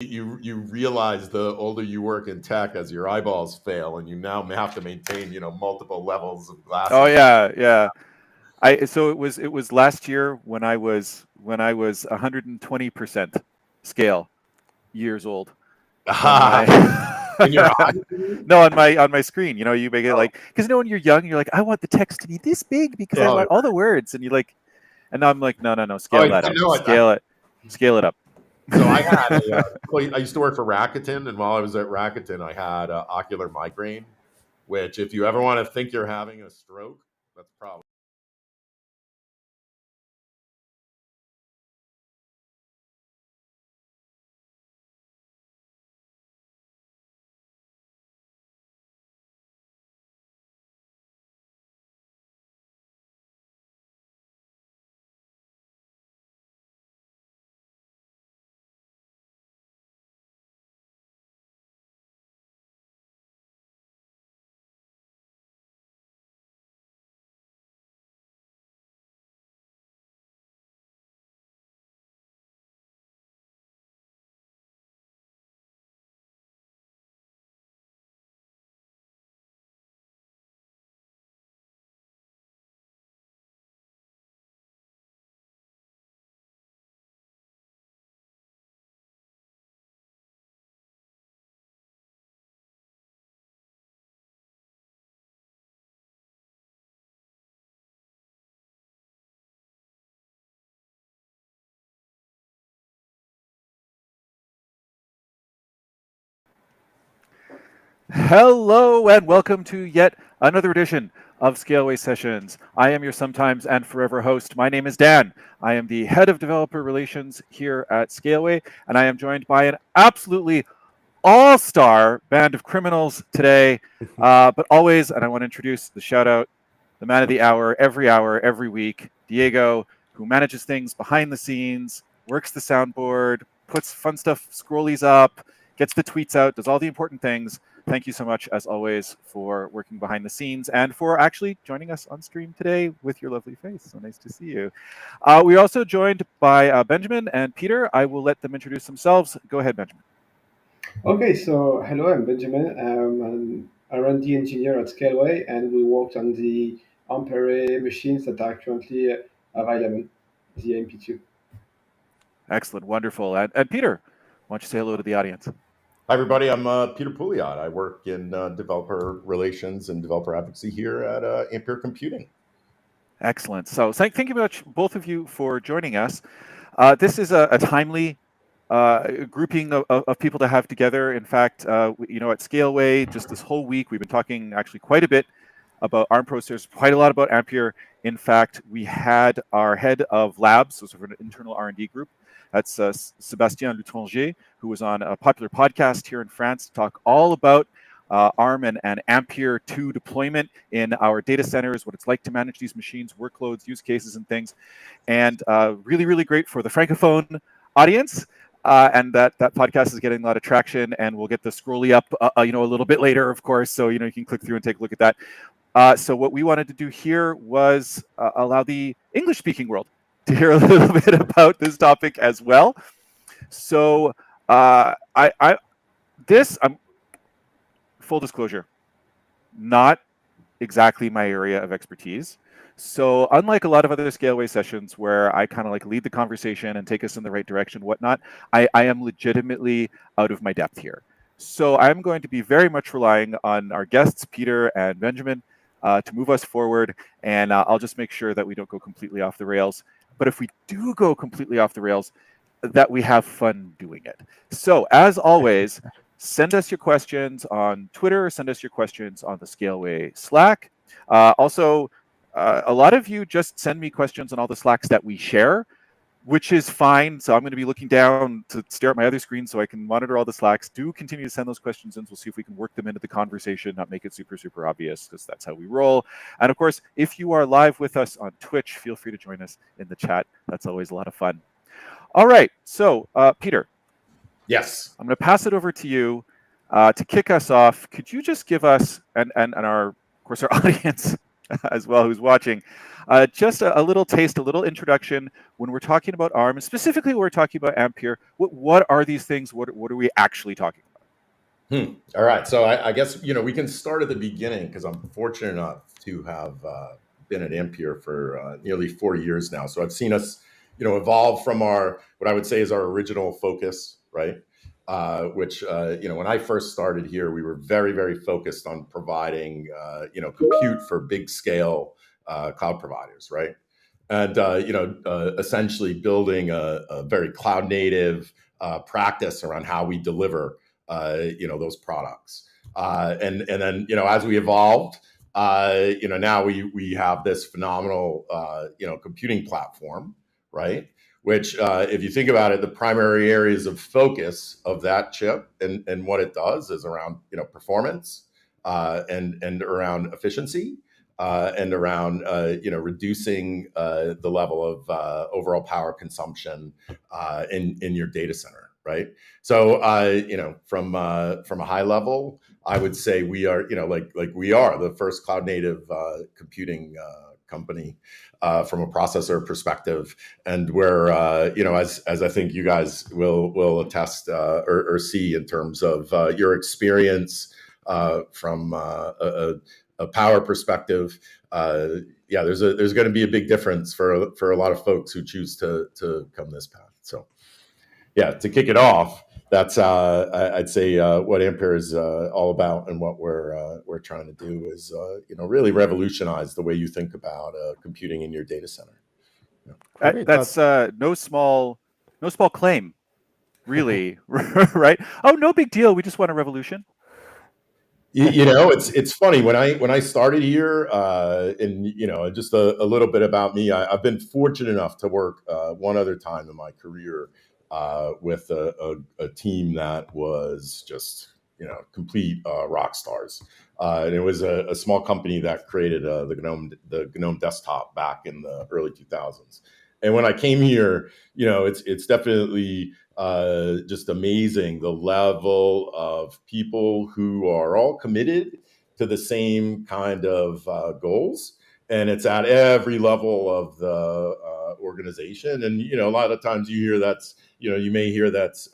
you realize the older you work in tech, as your eyeballs fail, and you now have to maintain multiple levels of Oh glasses. yeah, yeah. It was last year when I was 120% scale years old on my In your eyes. no, on my screen. You make it Oh, like, because when you're young, you're like, I want the text to be this big because I oh, want all the words, and you like, and now I'm like, no, no, no, oh, scale that I up, know it. scale it up. So I had I used to work for Rakuten, and while I was at Rakuten, I had ocular migraine, which, if you ever want to think you're having a stroke, that's probably. Hello and welcome to yet another edition of Scaleway Sessions. I am your sometimes and forever host. My name is Dan. I am the head of developer relations here at Scaleway, and I am joined by an absolutely all-star band of criminals today. But always, and I want to introduce the shout out, the man of the hour, every week, Diego, who manages things behind the scenes, works the soundboard, puts fun stuff, scrollies up, gets the tweets out, does all the important things. Thank you so much, as always, for working behind the scenes and for actually joining us on stream today with your lovely face. So nice to see you. We're also joined by Benjamin and Peter. I will let them introduce themselves. Go ahead, Benjamin. Okay, so hello, I'm Benjamin. I'm an R&D engineer at Scaleway, and we worked on the Ampere machines that are currently available, the MP2. Excellent, wonderful. And Peter, why don't you say hello to the audience? Hi, everybody. I'm Peter Pouliot. I work in developer relations and developer advocacy here at Ampere Computing. Excellent. So thank you very much, both of you, for joining us. This is a timely grouping of people to have together. In fact, at Scaleway, just this whole week, we've been talking actually quite a bit about ARM processors, quite a lot about Ampere. In fact, we had our head of labs, so sort of an internal R&D group. That's Sébastien Lutranger, who was on a popular podcast here in France to talk all about ARM and Ampere 2 deployment in our data centers, what it's like to manage these machines, workloads, use cases, and things. And really, really great for the Francophone audience. And that podcast is getting a lot of traction, and we'll get the scrolly up, a little bit later, of course. So you can click through and take a look at that. So what we wanted to do here was allow the English-speaking world to hear a little bit about this topic as well. So I'm full disclosure, not exactly my area of expertise. So unlike a lot of other Scaleway sessions where I kind of like lead the conversation and take us in the right direction, whatnot, I am legitimately out of my depth here. So I'm going to be very much relying on our guests, Peter and Benjamin, to move us forward. And I'll just make sure that we don't go completely off the rails. But if we do go completely off the rails, that we have fun doing it. So as always, send us your questions on Twitter, send us your questions on the Scaleway Slack. Also, a lot of you just send me questions on all the Slacks that we share, which is fine. So I'm going to be looking down to stare at my other screen so I can monitor all the Slacks. Do continue to send those questions in. We'll see if we can work them into the conversation, not make it super, super obvious, because that's how we roll. And of course, if you are live with us on Twitch, feel free to join us in the chat. That's always a lot of fun. All right. So, Peter. Yes. I'm going to pass it over to you to kick us off. Could you just give us and our, of course, our audience as well who's watching. Just a little taste, a little introduction. When we're talking about ARM, and specifically when we're talking about Ampere, what are these things? What are we actually talking about? All right. So I guess, we can start at the beginning because I'm fortunate enough to have been at Ampere for nearly 4 years now. So I've seen us, evolve from what I would say is our original focus, right? Which, when I first started here, we were very, very focused on providing, compute for big scale cloud providers, right? And, essentially building a very cloud native practice around how we deliver those products. And then, as we evolved, now we have this phenomenal, computing platform, right? Which, if you think about it, the primary areas of focus of that chip and what it does is around, performance and around efficiency. And around reducing the level of overall power consumption in your data center, right? So from a high level, I would say we are like we are the first cloud native computing company from a processor perspective, and we're as I think you guys will attest or see in terms of your experience from a power perspective. There's going to be a big difference for a lot of folks who choose to come this path. So to kick it off, that's I'd say what Ampere is all about, and what we're trying to do is really revolutionize the way you think about computing in your data center. That's no small claim, really. Right? Oh, no big deal. We just want a revolution. It's funny when I started here, and just a little bit about me. I've been fortunate enough to work one other time in my career with a team that was just complete rock stars, and it was a small company that created the GNOME desktop back in the early 2000s. And when I came here, it's definitely just amazing the level of people who are all committed to the same kind of goals, and it's at every level of the organization. And a lot of times you hear you may hear that's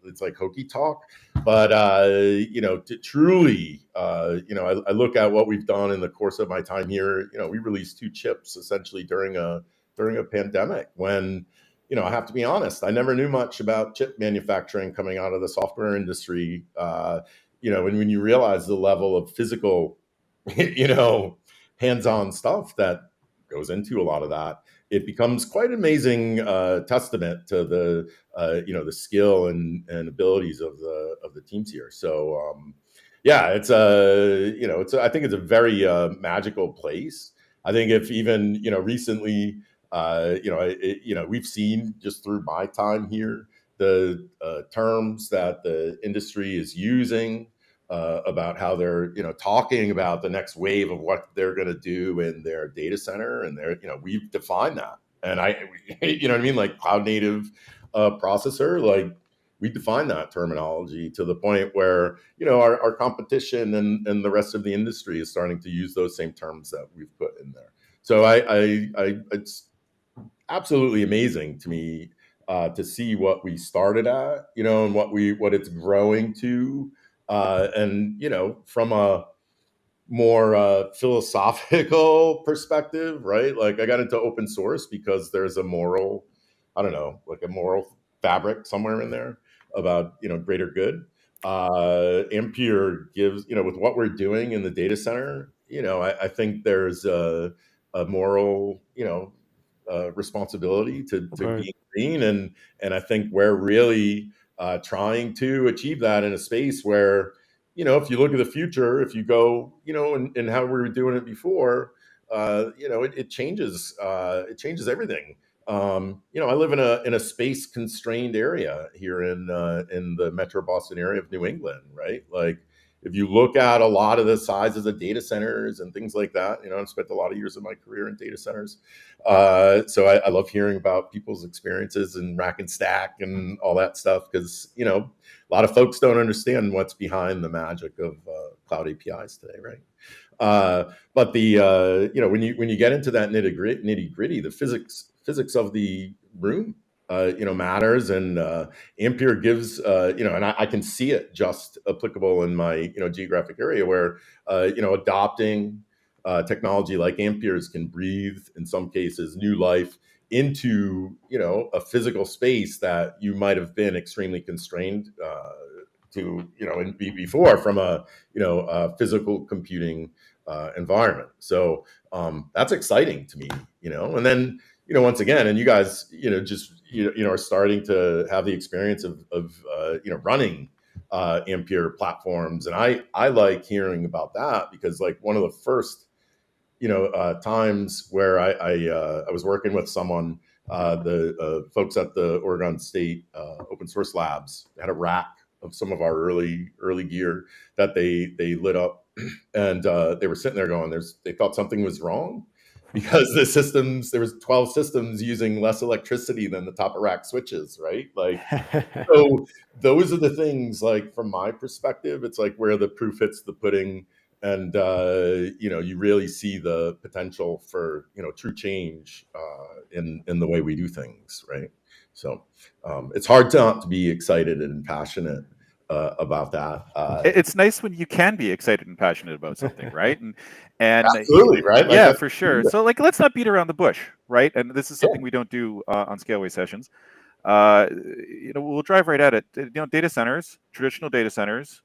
it's like hokey talk, but to truly I look at what we've done in the course of my time here. We released 2 chips essentially during a pandemic when I have to be honest, I never knew much about chip manufacturing coming out of the software industry. When you realize the level of physical, hands-on stuff that goes into a lot of that, it becomes quite an amazing testament to the the skill and abilities of the teams here. So it's I think it's a very magical place. I think if even recently, we've seen just through my time here the terms that the industry is using about how they're talking about the next wave of what they're going to do in their data center, and we've defined that. And what I mean, like cloud native processor, like we define that terminology to the point where our competition and the rest of the industry is starting to use those same terms that we've put in there. So it's absolutely amazing to me to see what we started at, and what it's growing to, and from a more philosophical perspective, right? Like I got into open source because there's a moral, I don't know, like a moral fabric somewhere in there about greater good. Ampere gives with what we're doing in the data center. I think there's a moral responsibility to Right. be green, and I think we're really trying to achieve that in a space where if you look at the future, if you go and how we were doing it before, it changes everything. I live in a space constrained area here in the Metro Boston area of New England, right? Like if you look at a lot of the sizes of data centers and things like that, I've spent a lot of years of my career in data centers. So I love hearing about people's experiences in rack and stack and all that stuff, because, a lot of folks don't understand what's behind the magic of cloud APIs today, right? But the when you get into that nitty gritty, the physics of the room matters, and Ampere gives and I can see it just applicable in my geographic area, where adopting technology like Ampere's can breathe, in some cases, new life into a physical space that you might have been extremely constrained to before, from a physical computing environment. So that's exciting to me, and then once again, and you guys just are starting to have the experience of running Ampere platforms, and I like hearing about that, because like one of the first times where I was working with someone, the folks at the Oregon State Open Source Labs had a rack of some of our early gear that they lit up, and they were sitting there going, they thought something was wrong, because there was 12 systems using less electricity than the top of rack switches, right? Like, so those are the things, like, from my perspective, it's like where the proof hits the pudding, and you really see the potential for true change in the way we do things, right? So it's hard to be excited and passionate about that. It's nice when you can be excited and passionate about something, right? And absolutely, right? Like, yeah, for sure. So like, let's not beat around the bush, right? And this is something we don't do on Scaleway Sessions. We'll drive right at it. Data centers, traditional data centers,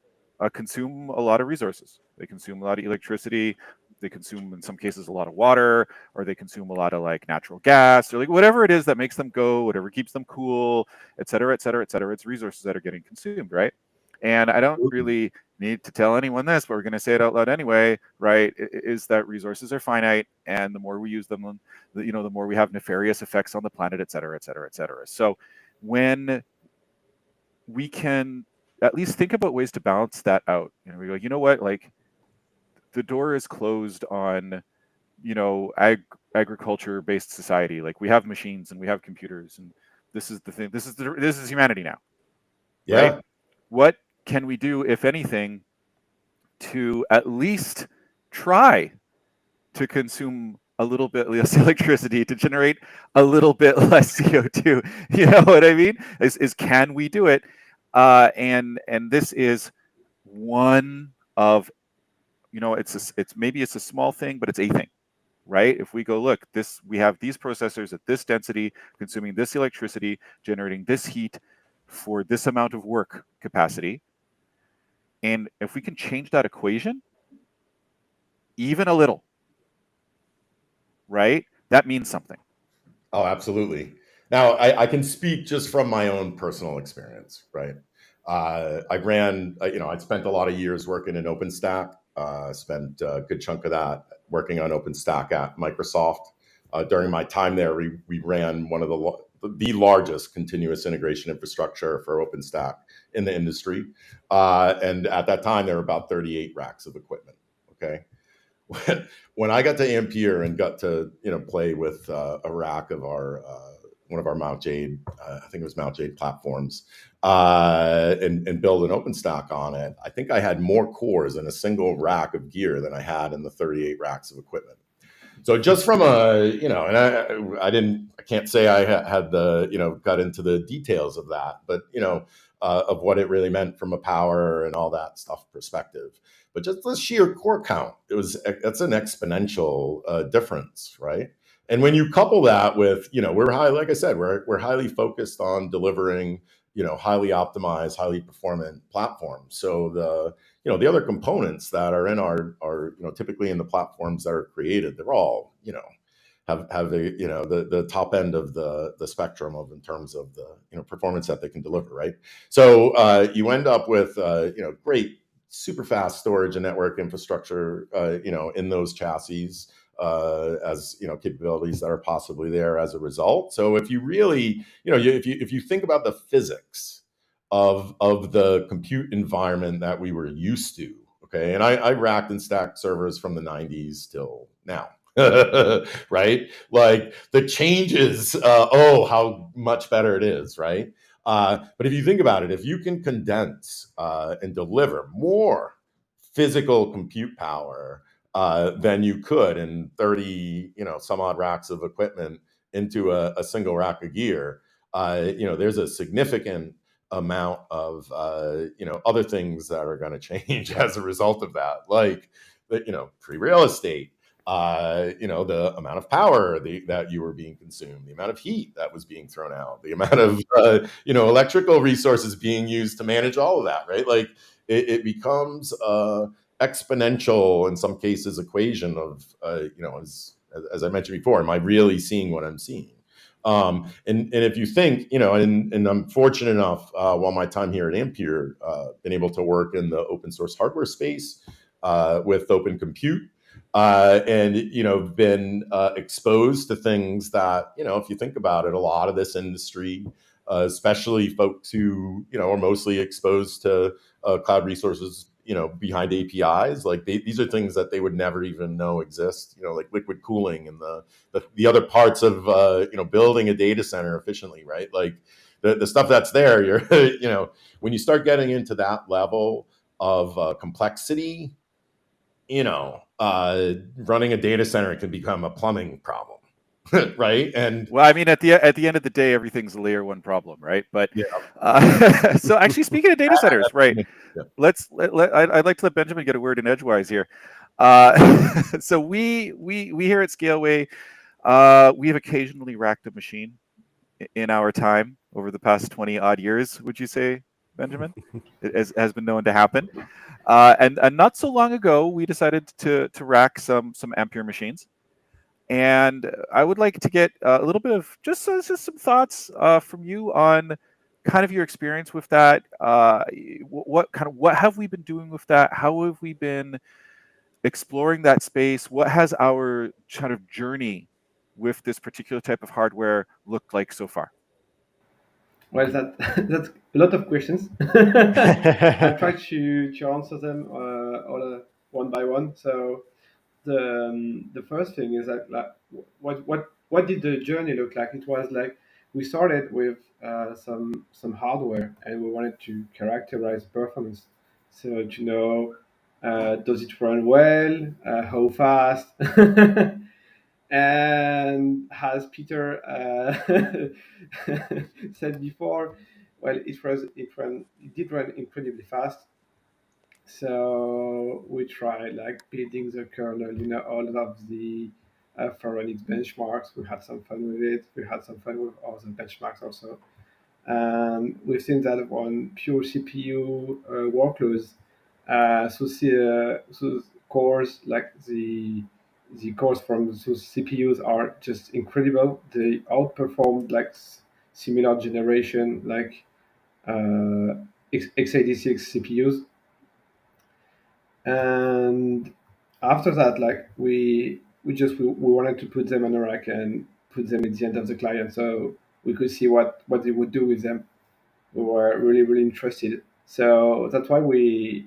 consume a lot of resources. They consume a lot of electricity. They consume, in some cases, a lot of water, or they consume a lot of like natural gas, or like whatever it is that makes them go, whatever keeps them cool, et cetera, et cetera, et cetera. It's resources that are getting consumed, right? And I don't really need to tell anyone this, but we're going to say it out loud anyway, right? Is that resources are finite, and the more we use them, the more we have nefarious effects on the planet, et cetera, et cetera, et cetera. So when we can at least think about ways to balance that out, we go, you know what, like, the door is closed on, agriculture-based society. Like, we have machines and we have computers, and this is the thing. This is humanity now. Yeah. Right? What can we do, if anything, to at least try to consume a little bit less electricity, to generate a little bit less CO2? You know what I mean? Is can we do it? And this is one of, maybe it's a small thing, but it's a thing, right? If we go, look, we have these processors at this density, consuming this electricity, generating this heat for this amount of work capacity. And if we can change that equation, even a little, right? That means something. Oh, absolutely. Now, I can speak just from my own personal experience, right? I spent a lot of years working in OpenStack. Spent a good chunk of that working on OpenStack at Microsoft. During my time there, we ran one of the largest continuous integration infrastructure for OpenStack in the industry. And at that time, there were about 38 racks of equipment, okay? When I got to Ampere and got to play with a rack of our one of our Mount Jade, I think it was Mount Jade platforms, and build an OpenStack on it, I think I had more cores in a single rack of gear than I had in the 38 racks of equipment. So just from and I can't say I had the got into the details of that, but of what it really meant from a power and all that stuff perspective. But just the sheer core count, that's an exponential difference, right? And when you couple that with, like I said, we're highly focused on delivering, highly optimized, highly performant platforms. So the other components that are in our typically in the platforms that are created, they're all, have the top end of the spectrum in terms of the performance that they can deliver, right? So you end up with great super fast storage and network infrastructure in those chassis, as capabilities that are possibly there as a result. So if you really if you think about the physics of the compute environment that we were used to Okay, and I racked and stacked servers from the 90s till now. Right? Like the changes, how much better it is, right? But if you think about it, if you can condense and deliver more physical compute power than you could in 30, some odd racks of equipment into a single rack of gear, there's a significant amount of other things that are going to change as a result of that, like free real estate, the amount of power that you were being consumed, the amount of heat that was being thrown out, the amount of electrical resources being used to manage all of that, right? Like it becomes exponential, in some cases, equation of as I mentioned before, am I really seeing what I'm seeing? And if you think, and I'm fortunate enough, while my time here at Ampere, been able to work in the open source hardware space with Open Compute, and been exposed to things that, if you think about it, a lot of this industry, especially folks who are mostly exposed to cloud resources, behind APIs, like these are things that they would never even know exist, like liquid cooling and the other parts of building a data center efficiently, right? Like the stuff that's there, you're when you start getting into that level of complexity, running a data center can become a plumbing problem. Right. And well, I mean, at the end of the day, everything's a layer one problem, right? But so actually, speaking of data centers, right? Yeah. I'd like to let Benjamin get a word in edgewise here. So we here at Scaleway, we have occasionally racked a machine in our time over the past 20 odd years. Would you say, Benjamin? It has been known to happen. And not so long ago, we decided to rack some Ampere machines. And I would like to get a little bit of just some thoughts from you on kind of your experience with that. What have we been doing with that? How have we been exploring that space? What has our kind of journey with this particular type of hardware looked like so far? Well, that's a lot of questions. I'll try to answer them all one by one. So the first thing is that, like, what did the journey look like? It was like we started with some hardware, and we wanted to characterize performance. So to know, does it run well, how fast, and as Peter said before, well, it did run incredibly fast. So we tried like building the kernel, all of the Pharonics benchmarks. We had some fun with it. We had some fun with other benchmarks also. And we've seen that on pure CPU workloads. So cores, like the cores from those CPUs are just incredible. They outperformed like similar generation, like x86 CPUs. And after that, like we wanted to put them on a rack and put them at the end of the client, so we could see what they would do with them. We were really interested, so that's why we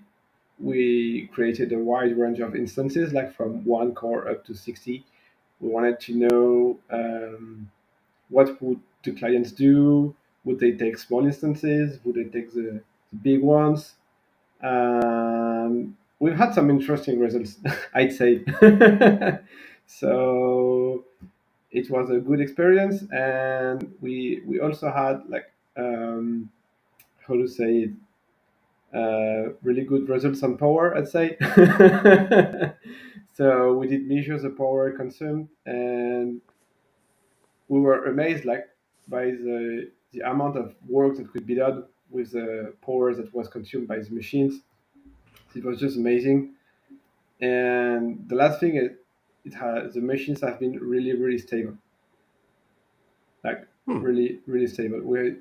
created a wide range of instances, like from 1 core up to 60. We wanted to know, what would the clients do. Would they take small instances? Would they take the big ones? We've had some interesting results, I'd say. So it was a good experience, and we also had like, how to say it, really good results on power, I'd say. So we did measure the power consumed, and we were amazed, like, by the amount of work that could be done with the power that was consumed by the machines. It was just amazing. And the last thing is, the machines have been really stable, like really stable. We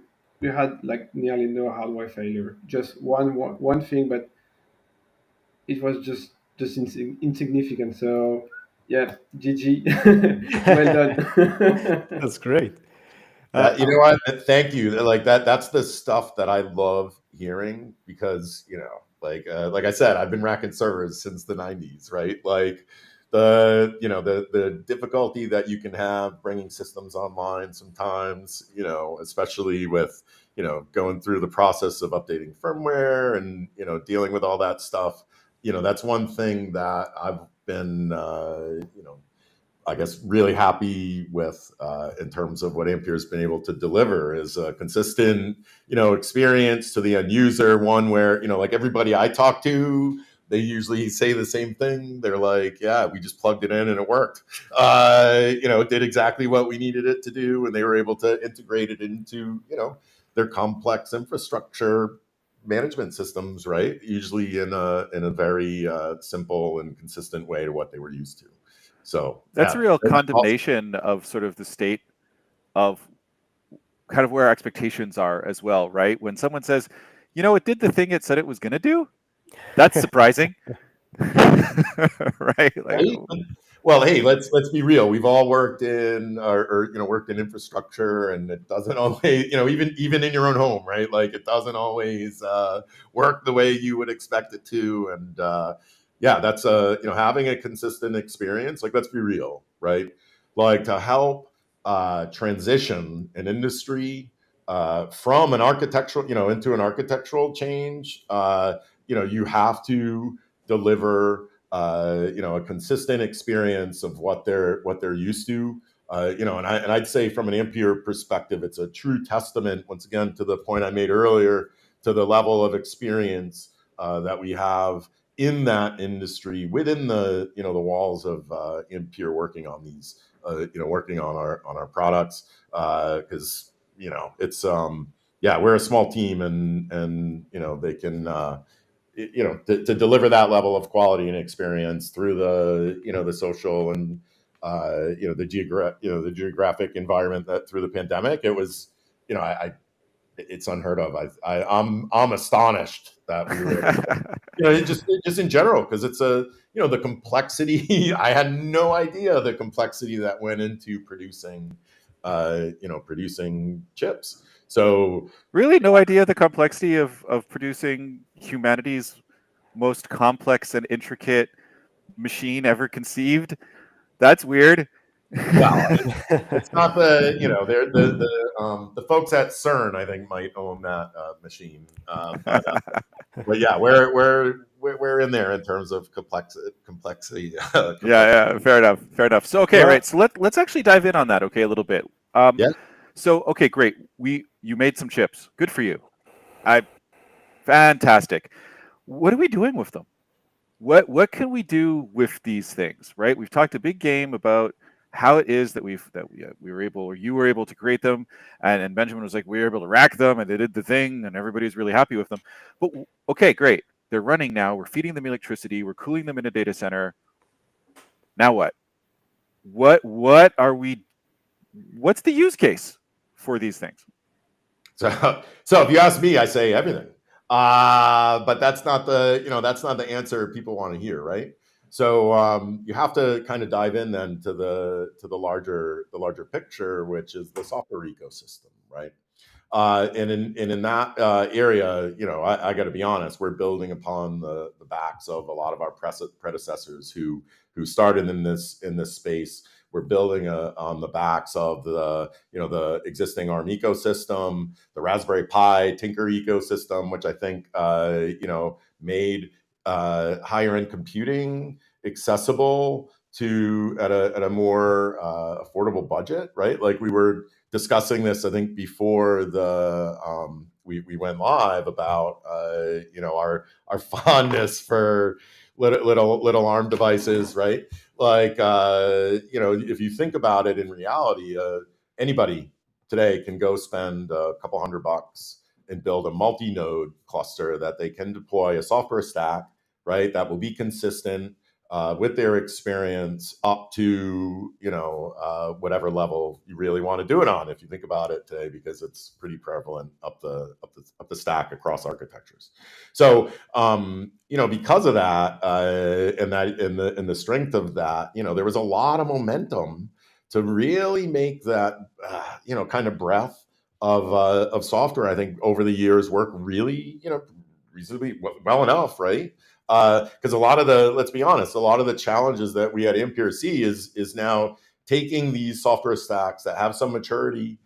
had like nearly no hardware failure, just one thing, but it was just insignificant. So yeah, GG. Well done. That's great. You know what? Thank you. Like that's the stuff that I love hearing, because Like I said, I've been racking servers since the 90s, right? Like the difficulty that you can have bringing systems online sometimes, especially with going through the process of updating firmware and dealing with all that stuff. That's one thing that I've been I guess really happy with in terms of what Ampere's been able to deliver is a consistent, experience to the end user. One where, like everybody I talk to, they usually say the same thing. They're like, yeah, we just plugged it in and it worked. It did exactly what we needed it to do. And they were able to integrate it into, their complex infrastructure management systems, right? Usually in a very simple and consistent way to what they were used to. So that's yeah, a real condemnation of sort of the state of kind of where expectations are as well, right? When someone says, it did the thing it said it was going to do, that's surprising. Right? Like, well, hey, let's be real. We've all worked in or worked in infrastructure, and it doesn't always, even in your own home, right? Like it doesn't always work the way you would expect it to. And yeah, that's having a consistent experience. Like, let's be real, right? Like to help transition an industry from an architectural, into an architectural change. You have to deliver a consistent experience of what they're used to. And I'd say from an Ampere perspective, it's a true testament, once again, to the point I made earlier, to the level of experience that we have in that industry within the the walls of Ampere, working on these, working on our products, because it's we're a small team, and they can to deliver that level of quality and experience through the social and the geographic environment that through the pandemic. It was it's unheard of. I'm astonished that we were just in general, because it's the complexity. I had no idea the complexity that went into producing producing chips. So really, no idea the complexity of producing humanity's most complex and intricate machine ever conceived. That's weird. Well, it's not they're the folks at CERN, I think, might own that machine, but yeah, we're in there in terms of complexity. Yeah, fair enough. So okay, right. So let's actually dive in on that, okay, a little bit. Yeah. So okay, great. You made some chips. Good for you. Fantastic. What are we doing with them? What can we do with these things, right? We've talked a big game about how it is that we were able, or you were able to create them, and Benjamin was like, we were able to rack them, and they did the thing, and everybody's really happy with them. But okay, great. They're running now. We're feeding them electricity. We're cooling them in a data center. Now what? What are we? What's the use case for these things? So if you ask me, I say everything. But that's not the answer people want to hear, right? So you have to kind of dive in then to the larger picture, which is the software ecosystem, right? And in that area, I got to be honest, we're building upon the backs of a lot of our predecessors who started in this space. We're building on the backs of the existing ARM ecosystem, the Raspberry Pi Tinker ecosystem, which I think made higher end computing accessible to at a more affordable budget, right? Like we were discussing this, I think, before we went live about our fondness for little ARM devices, right? Like if you think about it in reality, anybody today can go spend a couple $100 and build a multi-node cluster that they can deploy a software stack, right? That will be consistent with their experience up to whatever level you really want to do it on, if you think about it today, because it's pretty prevalent up the stack across architectures. So because of that, and the strength of that, there was a lot of momentum to really make that kind of breadth of software, I think, over the years work really reasonably well enough, right? Because let's be honest, a lot of the challenges that we at Ampere see is now taking these software stacks that have some maturity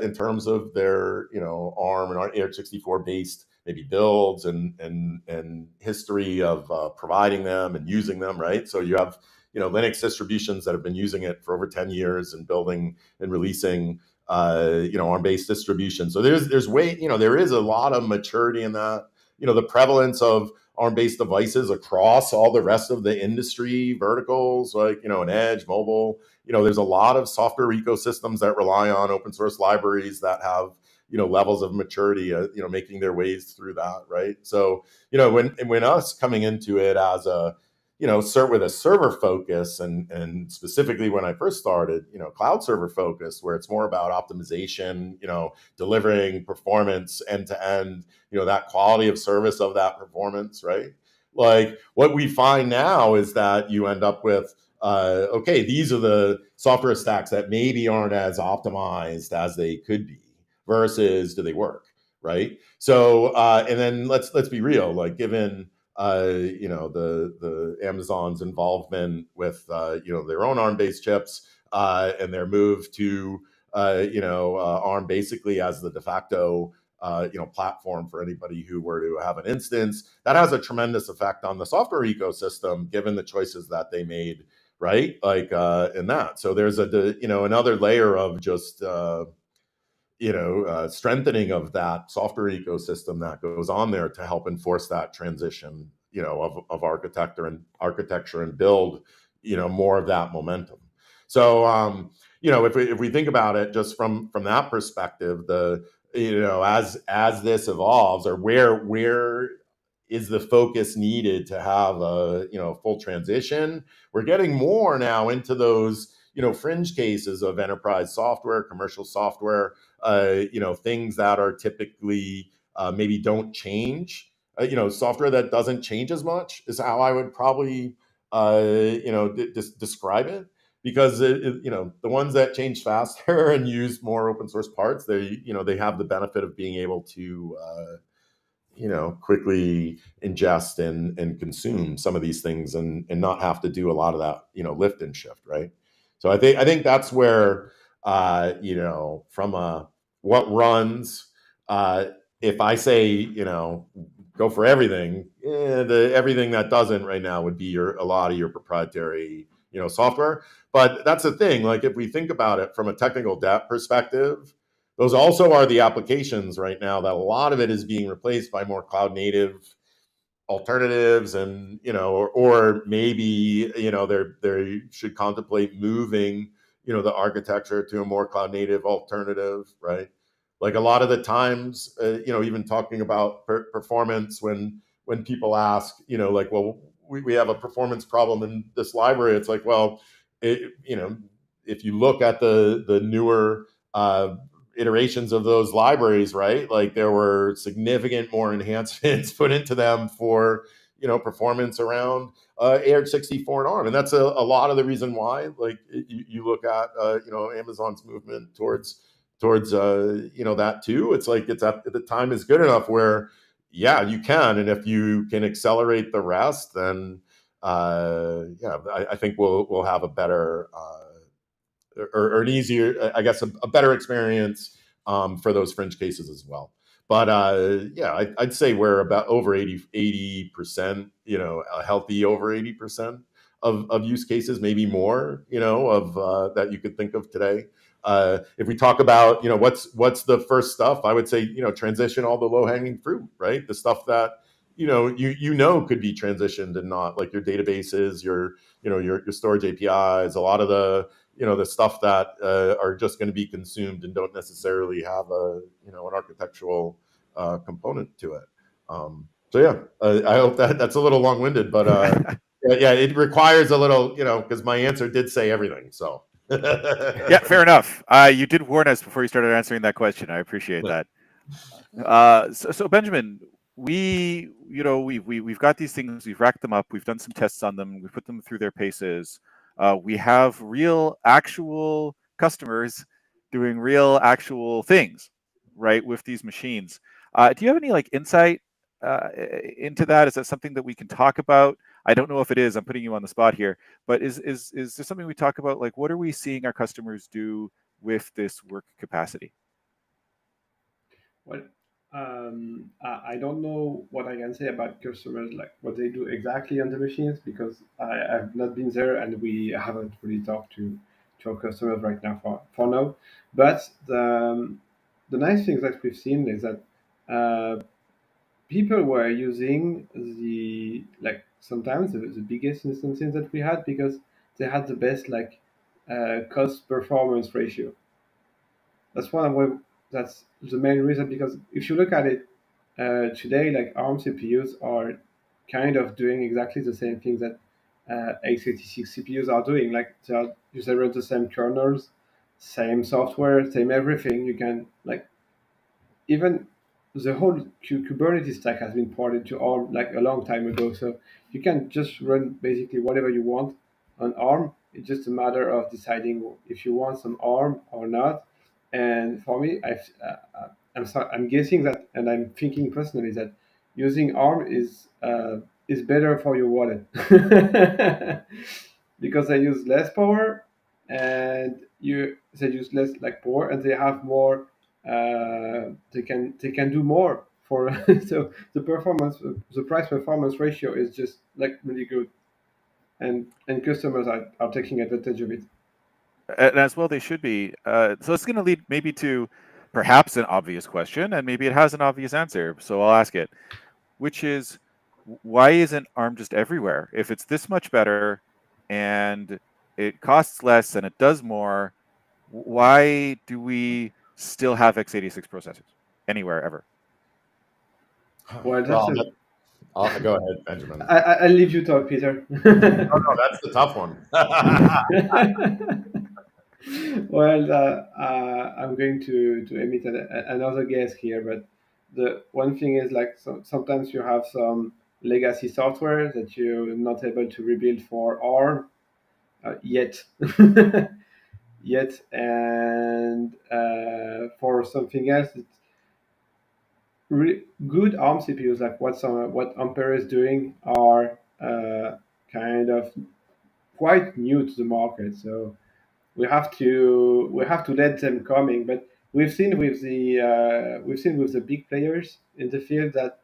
in terms of their, ARM and ARM64 based maybe builds and history of providing them and using them, right? So you have, Linux distributions that have been using it for over 10 years and building and releasing, ARM-based distributions. So there is a lot of maturity in that. The prevalence of ARM-based devices across all the rest of the industry verticals, like, an edge, mobile, there's a lot of software ecosystems that rely on open source libraries that have, levels of maturity, making their ways through that, right? So, when us coming into it as a, with a server focus and specifically when I first started, cloud server focus, where it's more about optimization, delivering performance end to end, that quality of service of that performance, right? Like what we find now is that you end up with, okay, these are the software stacks that maybe aren't as optimized as they could be versus do they work, right? So, and then let's be real, like given, the Amazon's involvement with their own ARM-based chips and their move to ARM basically as the de facto platform for anybody who were to have an instance, that has a tremendous effect on the software ecosystem given the choices that they made, right? Like in that. So there's another layer of just strengthening of that software ecosystem that goes on there to help enforce that transition, of architecture and build, more of that momentum. So, if we think about it just from that perspective, as this evolves, or where is the focus needed to have a full transition, we're getting more now into those fringe cases of enterprise software, commercial software, things that are typically maybe don't change. Software that doesn't change as much is how I would probably describe it. Because the ones that change faster and use more open source parts, they have the benefit of being able to quickly ingest and consume some of these things and not have to do a lot of that lift and shift, right? So I think that's where from a what runs, if I say go for everything, everything that doesn't right now would be a lot of your proprietary software. But that's the thing, like if we think about it from a technical debt perspective, those also are the applications right now that a lot of it is being replaced by more cloud native alternatives, and or maybe they should contemplate moving the architecture to a more cloud native alternative, right? Like a lot of the times, even talking about performance, when people ask, like, well, we have a performance problem in this library, it's like, well, if you look at the newer iterations of those libraries, right? Like there were significant more enhancements put into them for performance around ARM64 and ARM, and that's a lot of the reason why. Like you look at Amazon's movement towards that too. It's like it's at the time is good enough where you can, and if you can accelerate the rest, then I think we'll have a better or an easier, I guess, a better experience for those fringe cases as well. But I'd say we're about over 80%, a healthy over 80% of use cases, maybe more, of that you could think of today. If we talk about, what's the first stuff, I would say, transition all the low hanging fruit, right? The stuff that, could be transitioned and not, like your databases, your storage APIs, a lot of the stuff that are just going to be consumed and don't necessarily have an architectural component to it. I hope that's a little long-winded, but it requires a little, because my answer did say everything. So yeah, fair enough. You did warn us before you started answering that question. I appreciate that. So Benjamin, we've got these things, we've racked them up, we've done some tests on them, we've put them through their paces. We have real actual customers doing real actual things, right, with these machines. Do you have any insight into that? Is that something that we can talk about? I don't know if it is. I'm putting you on the spot here, but is there something we talk about? Like, what are we seeing our customers do with this work capacity? Well, I don't know what I can say about customers, like what they do exactly on the machines, because I've not been there and we haven't really talked to our customers right now for now. But the nice thing that we've seen is that people were using the, like, sometimes the biggest instances that we had, because they had the best, like, cost performance ratio. That's one of the, that's the main reason, because if you look at it, today, like, ARM CPUs are kind of doing exactly the same things that x86 CPUs are doing. Like, they run the same kernels, same software, same everything. You can, like, even the whole Kubernetes stack has been ported to ARM like a long time ago. So you can just run basically whatever you want on ARM. It's just a matter of deciding if you want some ARM or not. And for me, I'm guessing that, and I'm thinking personally that using ARM is better for your wallet because they use less power, and they use less, like, power, and they have more, they can do more for so the price performance ratio is just, like, really good, and customers are taking advantage of it. And as well, they should be. So it's going to lead maybe to perhaps an obvious question, and maybe it has an obvious answer. So I'll ask it, which is, why isn't ARM just everywhere? If it's this much better and it costs less and it does more, why do we still have x86 processors anywhere ever? Well, that's Well, a I'll go ahead, Benjamin. I'll leave you talk, Peter. Oh no, that's the tough one. Well, I'm going to emit another guess here, but the one thing is, like, sometimes you have some legacy software that you're not able to rebuild for ARM yet, yet, and for something else, it's good ARM CPUs, like what Ampere is doing, are kind of quite new to the market. So we have to let them coming. But we've seen with the big players in the field that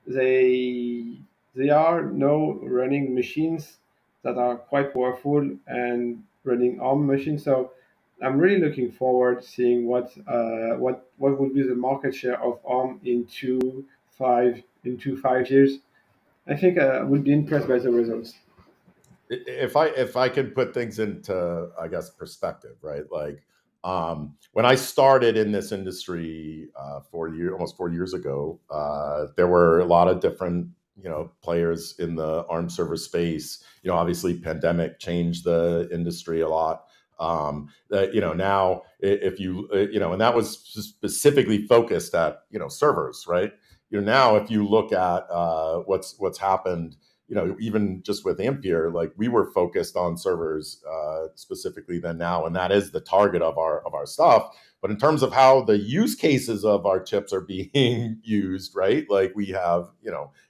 they they are now running machines that are quite powerful and running ARM machines. So I'm really looking forward to seeing what would be the market share of ARM in 5 years. I think I would be impressed by the results. If I could put things into, I guess, perspective, right? Like, when I started in this industry almost 4 years ago, there were a lot of different, players in the ARM server space. Obviously, pandemic changed the industry a lot. Now, if you, and that was specifically focused at, servers, right? Now, if you look at what's happened, even just with Ampere, like, we were focused on servers specifically then now, and that is the target of our stuff. But in terms of how the use cases of our chips are being used, right? Like, we have,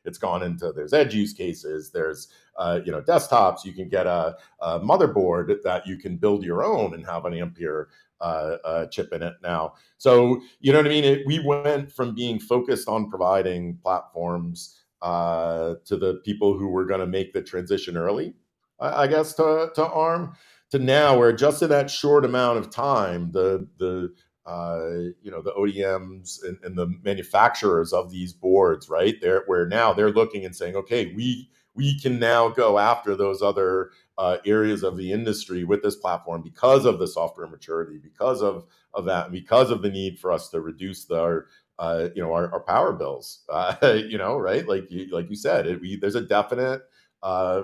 it's gone into, there's edge use cases, there's desktops. You can get a motherboard that you can build your own and have an Ampere chip in it now. So, you know what I mean? We went from being focused on providing platforms to the people who were going to make the transition early, I guess, to ARM, to now, where just in that short amount of time, the ODMs and the manufacturers of these boards, right? They're looking and saying, okay, we can now go after those other areas of the industry with this platform because of the software maturity, because of that, and because of the need for us to reduce our power bills, right? Like you said, there's a definite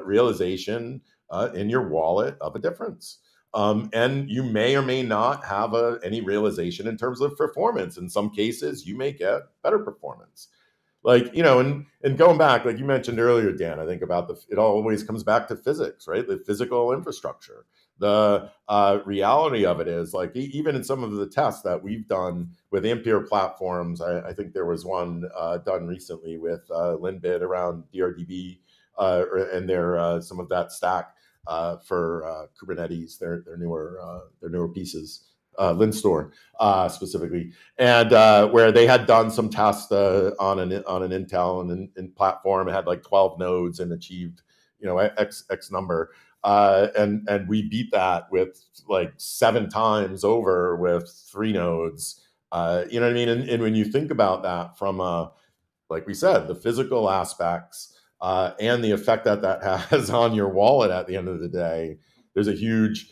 realization in your wallet of a difference. And you may or may not have any realization in terms of performance. In some cases, you may get better performance. Like, and going back, like you mentioned earlier, Dan, I think about it always comes back to physics, right? The physical infrastructure. The reality of it is, like, even in some of the tests that we've done with Ampere platforms, I think there was one done recently with Linbit around DRDB and their some of that stack for Kubernetes, their newer pieces, LinStore specifically, and where they had done some tests on an Intel and platform. It had like 12 nodes and achieved X number. And we beat that with like 7 times over with 3 nodes. You know what I mean? And when you think about that from like we said, the physical aspects and the effect that has on your wallet at the end of the day, there's a huge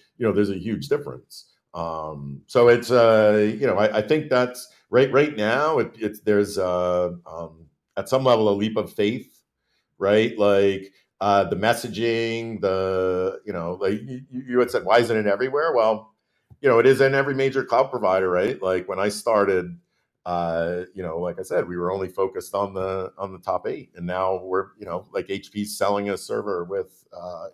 difference. So it's I think that's right now. There's at some level a leap of faith, right? Like the messaging, like you had said, why isn't it everywhere? Well, it is in every major cloud provider, right? Like when I started, like I said, we were only focused on the top 8, and now we're, like HP's selling a server with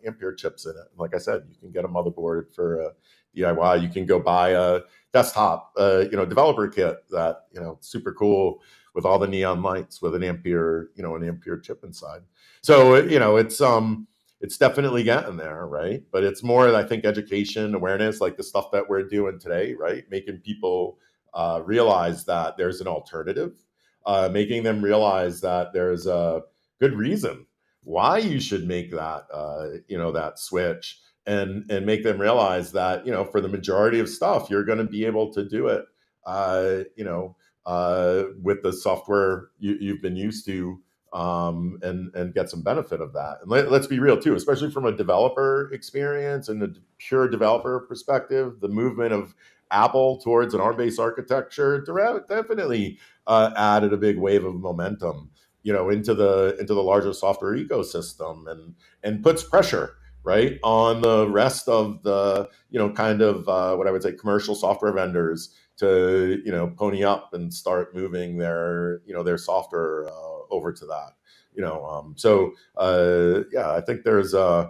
Ampere chips in it. Like I said, you can get a motherboard for DIY. You can go buy a desktop, developer kit that super cool with all the neon lights with an Ampere chip inside. So it's definitely getting there, right? But it's more, I think, education, awareness, like the stuff that we're doing today, right? Making people realize that there's an alternative, making them realize that there's a good reason why you should make that that switch, and make them realize that for the majority of stuff you're going to be able to do it with the software you've been used to, and get some benefit of that. And let's be real too, especially from a developer experience and a pure developer perspective, the movement of Apple towards an ARM-based architecture definitely added a big wave of momentum, into the larger software ecosystem, and puts pressure, right, on the rest of the kind of what I would say commercial software vendors to pony up and start moving their software over to that. I think there's at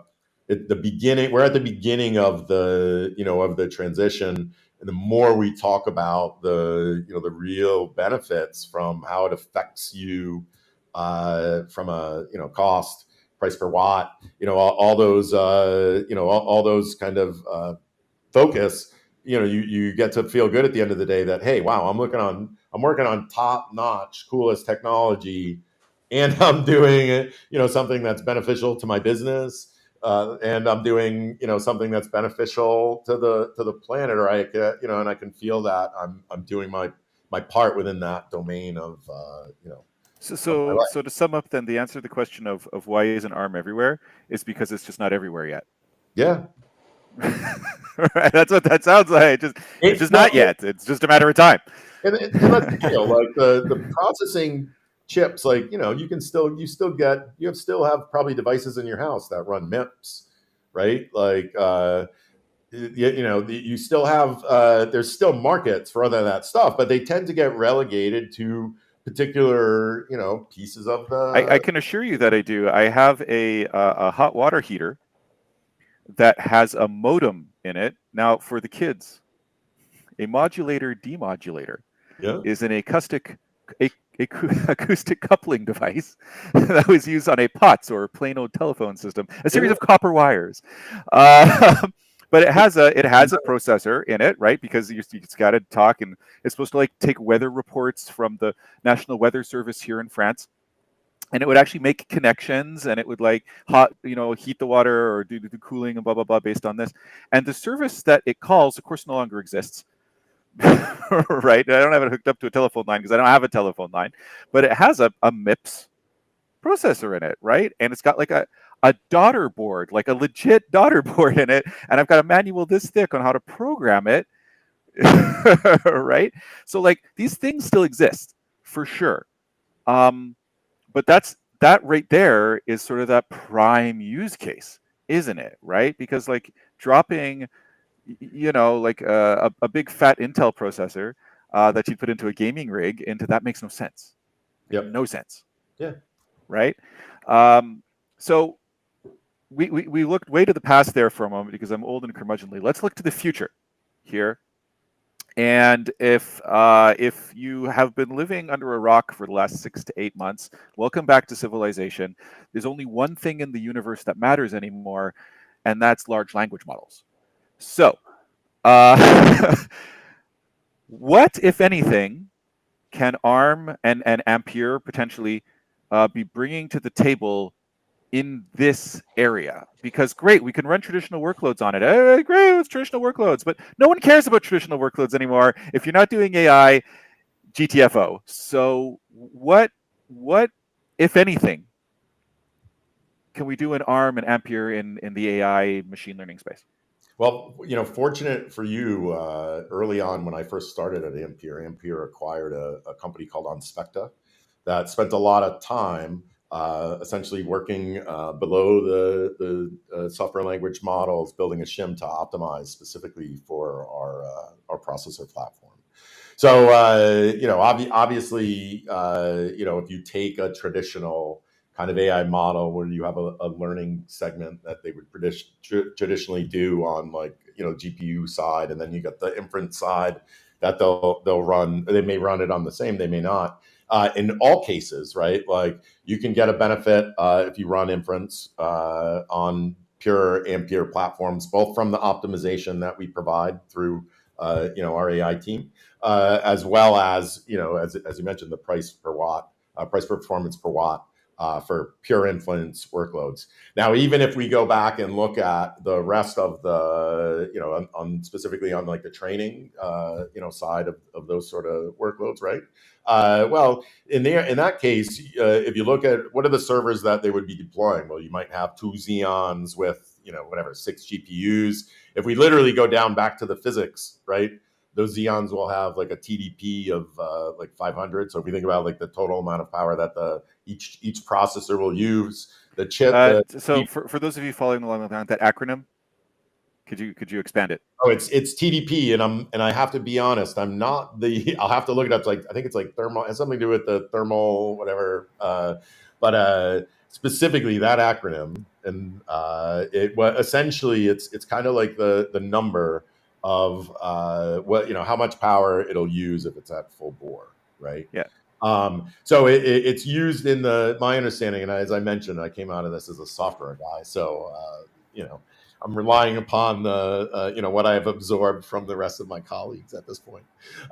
the beginning, we're at the beginning of the of the transition. And the more we talk about the real benefits from how it affects you from a cost, price per watt, all those all those kind of focus, you get to feel good at the end of the day that, hey, wow, I'm working on top notch, coolest technology, and I'm doing something that's beneficial to my business. And I'm doing something that's beneficial to the planet, or and I can feel that I'm doing my part within that domain of So to sum up, then, the answer to the question of why isn't ARM everywhere is because it's just not everywhere yet. Yeah. Right, that's what that sounds like. It's just not yet. It's just a matter of time. And let's be real, like the processing chips, like you still have probably devices in your house that run MIPS, right? Like you still have there's still markets for other that stuff, but they tend to get relegated to particular pieces of the. I can assure you that I do. I have a hot water heater that has a modem in it. Now, for the kids, a modulator demodulator is an acoustic coupling device that was used on a POTS or plain old telephone system, a series of copper wires. But it has a processor in it, right? Because it's got to talk, and it's supposed to take weather reports from the National Weather Service here in France. And it would actually make connections, and it would heat the water or do the cooling and blah, blah, blah based on this. And the service that it calls, of course, no longer exists. Right? I don't have it hooked up to a telephone line because I don't have a telephone line. But it has a MIPS processor in it, right? And it's got like a daughter board, like a legit daughter board in it. And I've got a manual this thick on how to program it. Right? So these things still exist for sure. But that right there is sort of that prime use case, isn't it? Right? Because dropping, a big fat Intel processor that you put into a gaming rig that makes no sense. Yep. No sense. Yeah. Right. So we looked way to the past there for a moment because I'm old and curmudgeonly. Let's look to the future here. And if you have been living under a rock for the last 6 to 8 months, welcome back to civilization. There's only one thing in the universe that matters anymore, and that's large language models. So, what, if anything, can ARM and Ampere potentially be bringing to the table in this area? Because great, we can run traditional workloads on it. Hey, great, it's traditional workloads, but no one cares about traditional workloads anymore if you're not doing AI, GTFO. So what, if anything, can we do in ARM and Ampere in the AI machine learning space? Well, fortunate for you, early on when I first started at Ampere acquired a company called Onspecta that spent a lot of time essentially working below the software language models, building a shim to optimize specifically for our processor platform. So, obviously, if you take a traditional kind of AI model where you have a learning segment that they would traditionally do on GPU side, and then you got the inference side that they'll run. They may run it on the same, they may not. In all cases, right? Like you can get a benefit if you run inference on pure Ampere platforms, both from the optimization that we provide through our AI team, as well as as you mentioned, the price per watt, price per performance per watt for pure inference workloads. Now, even if we go back and look at the rest of the on specifically on like the training side of those sort of workloads, right? Well, in that case, if you look at what are the servers that they would be deploying, well, you might have 2 Xeons with 6 GPUs. If we literally go down back to the physics, right? Those Xeons will have like a TDP of like 500. So if we think about like the total amount of power that each processor will use, the chip. So for those of you following along that acronym, could you expand it? Oh, it's TDP, and I have to be honest, I'm not I'll have to look it up. It's like I think it's like thermal, it has something to do with the thermal whatever. But specifically that acronym, and essentially it's kind of like the number of how much power it'll use if it's at full bore, right? Yeah. So it's used in my understanding, and as I mentioned, I came out of this as a software guy, so I'm relying upon what I have absorbed from the rest of my colleagues at this point.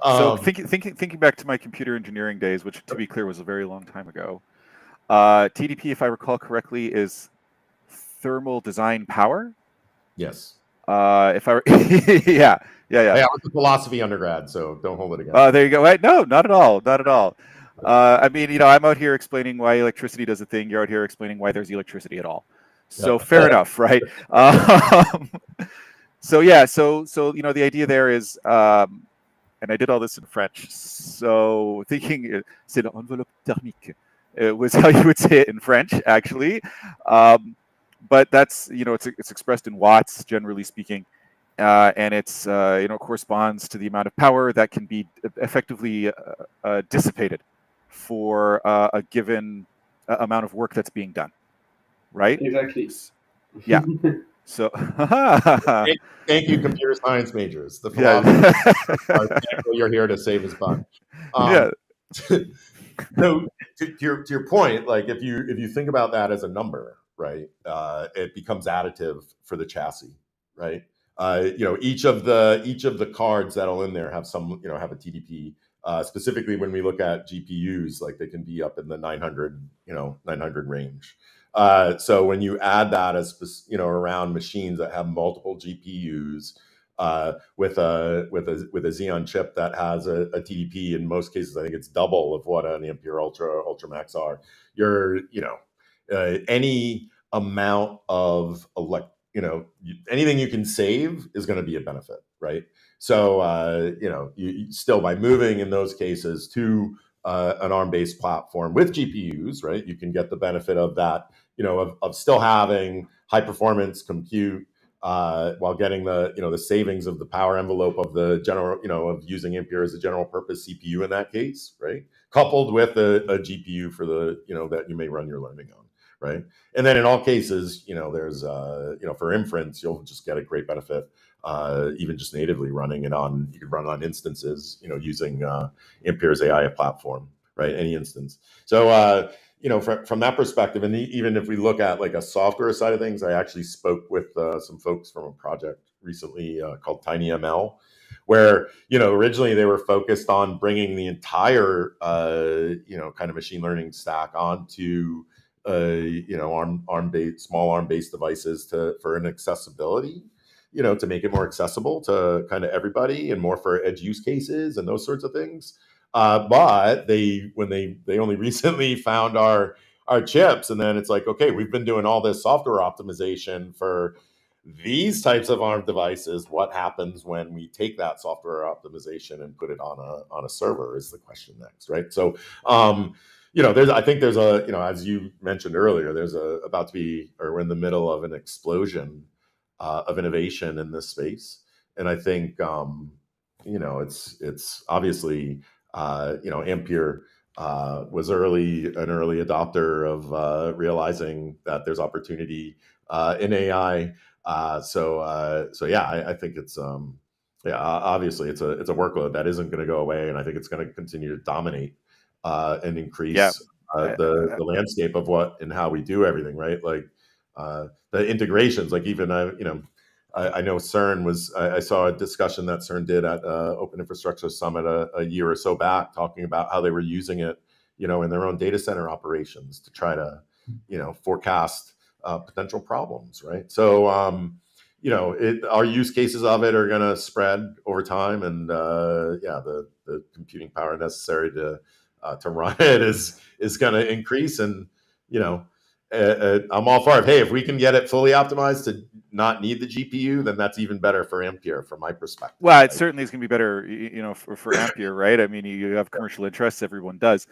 So thinking back to my computer engineering days, which to be clear was a very long time ago, TDP, if I recall correctly, is thermal design power. Yes. If I yeah. I was a philosophy undergrad, so don't hold it against. There you go. Right? No, not at all. Not at all. I mean, I'm out here explaining why electricity does a thing. You're out here explaining why there's electricity at all. So fair enough, right? So the idea there is, and I did all this in French. So thinking, c'est l'enveloppe thermique. It was how you would say it in French, actually. But that's it's expressed in watts, generally speaking, and it's corresponds to the amount of power that can be effectively dissipated for a given amount of work that's being done. Right? Exactly. Yeah. So thank you, computer science majors. The philosophy you're here to save his butt. Yeah. So to your point, like if you think about that as a number, right? It becomes additive for the chassis, right? Each of the cards that'll in there have some have a TDP. Specifically, when we look at GPUs, like they can be up in the 900 range. So when you add that as around machines that have multiple GPUs with a Xeon chip that has a TDP, in most cases I think it's double of what an Ampere Ultra or Ultramax are. You're any amount of anything you can save is going to be a benefit, right? So you still, by moving in those cases to an ARM-based platform with GPUs, right, you can get the benefit of that, of still having high performance compute while getting the savings of the power envelope of the general, of using Ampere as a general purpose CPU in that case, right? Coupled with a GPU for the, that you may run your learning on, right? And then in all cases, there's, for inference, you'll just get a great benefit, even just natively running it on, you can run on instances, using Ampere's AI platform, right? Any instance. So, from that perspective, and even if we look at like a software side of things, I actually spoke with some folks from a project recently called TinyML, where originally they were focused on bringing the entire kind of machine learning stack onto small ARM based devices for an accessibility, to make it more accessible to kind of everybody and more for edge use cases and those sorts of things. But when they only recently found our chips, and then it's like, okay, we've been doing all this software optimization for these types of ARM devices. What happens when we take that software optimization and put it on a server is the question next, right? So, I think there's as you mentioned earlier, there's about to be, or we're in the middle of an explosion of innovation in this space, and I think it's obviously Ampere was an early adopter of realizing that there's opportunity in AI. So yeah, I think it's obviously it's a workload that isn't going to go away, and I think it's going to continue to dominate and increase the landscape of what and how we do everything, right? Like the integrations, like even I know CERN I saw a discussion that CERN did at Open Infrastructure Summit a year or so back, talking about how they were using it, in their own data center operations to try to, forecast potential problems, right? So, our use cases of it are going to spread over time, and the computing power necessary to run it is going to increase, and I'm all for it. Hey, if we can get it fully optimized to not need the GPU, then that's even better for Ampere, from my perspective. Well, it certainly is going to be better, for Ampere, right? I mean, you have commercial interests, everyone does.